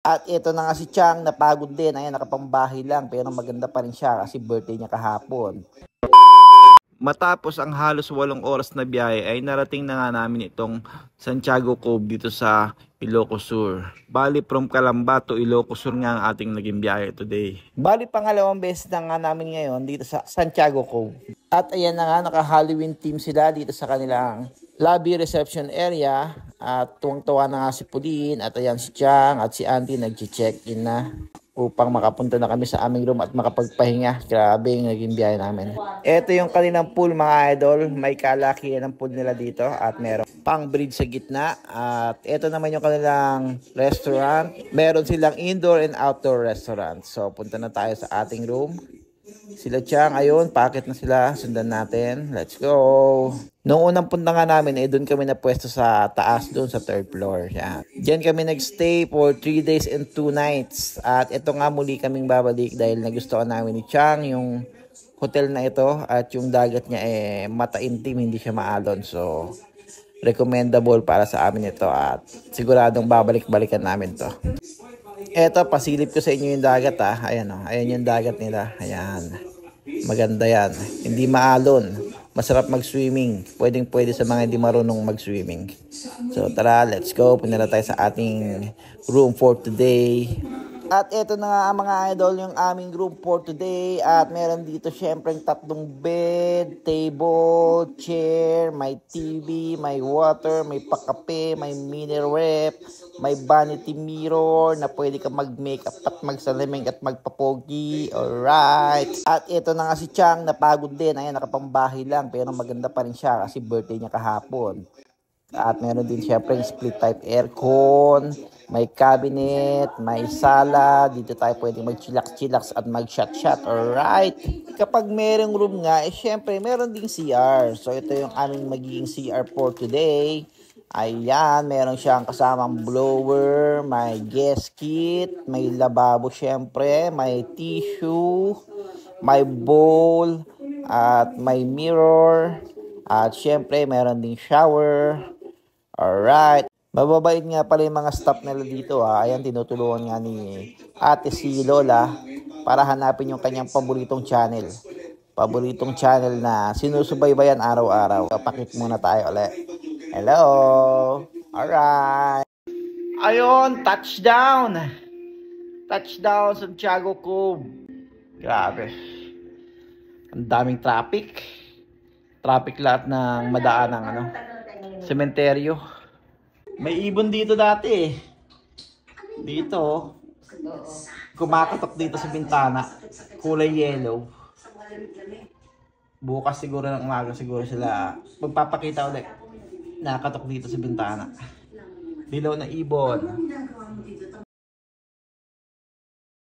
At ito na nga si Chang, napagod din. Ayan, nakapambahay lang pero maganda pa rin siya kasi birthday niya kahapon. Matapos ang halos 8 oras na biyahe ay narating na nga namin itong Santiago Cove dito sa Ilocos Sur. Bali from Calamba to Ilocos Sur nga ang ating naging biyahe today. Bali pangalawang beses na nga namin ngayon dito sa Santiago Cove. At ayan na nga, naka-Halloween team sila dito sa kanilang lobby reception area. At tuwang-tuwa na nga si Pauline at ayan si Chang at si Auntie nag-check-in na upang makapunta na kami sa aming room at makapagpahinga. Grabe yung naging biyahe namin. Ito yung kanilang pool mga idol. May kalakihan ng pool nila dito at meron pang bridge sa gitna. At ito naman yung kanilang restaurant. Meron silang indoor and outdoor restaurant. So punta na tayo sa ating room. Sila Chang, ayun, packet na sila. Sundan natin. Let's go. Noong unang punta nga namin, doon kami na pwesto sa taas, doon sa 3rd floor. Yan. Diyan kami nagstay for 3 days and 2 nights. At ito nga muli kaming babalik dahil nagustuhan namin ni Chang yung hotel na ito. At yung dagat niya mataintim, hindi siya maalon. So, recommendable para sa amin ito. At siguradong babalik-balikan namin to. Eto, pasilip ko sa inyo yung dagat Ayan ayan yung dagat nila. Ayan. Maganda yan. Hindi maalon. Masarap mag-swimming. Pwedeng-pwede sa mga hindi marunong mag-swimming. So tara, let's go. Punta na tayo sa ating room for today. At eto na nga mga idol yung aming room for today. At meron dito syempre 3 bed, table, chair, may TV, may water, may pakape, may mini ref, may vanity mirror na pwede ka mag-makeup at magsalaming at magpapogi. Alright. At ito na nga si Chang, napagod din. Ayan, nakapambahay lang pero maganda pa rin siya kasi birthday niya kahapon. At meron din syempre split type aircon, may cabinet, may sala. Dito tayo pwede mag-chillax at mag-shot-shot. Alright. Kapag merong room nga, syempre meron ding CR. So ito yung aming magiging CR for today. Ayan, meron siyang kasamang blower, may guest kit, may lababo syempre, may tissue, may bowl, at may mirror, at syempre meron ding shower. Alright. Mababait nga pala yung mga staff nila dito Ayan, tinutulungan nga ni ate si Lola para hanapin yung kanyang paboritong channel. Paboritong channel na sinusubaybayan araw-araw. Pakit muna tayo ulit. Hello. Alright. Ayun, touchdown. Touchdown Santiago Cove. Grabe. Ang daming traffic. Traffic lahat ng madaan ng sementeryo. May ibon dito dati Dito. Kumakatok dito sa bintana. Kulay yellow. Bukas siguro ng umaga siguro sila magpapakita ulit. Nakatok dito sa bintana. Dilaw na ibon.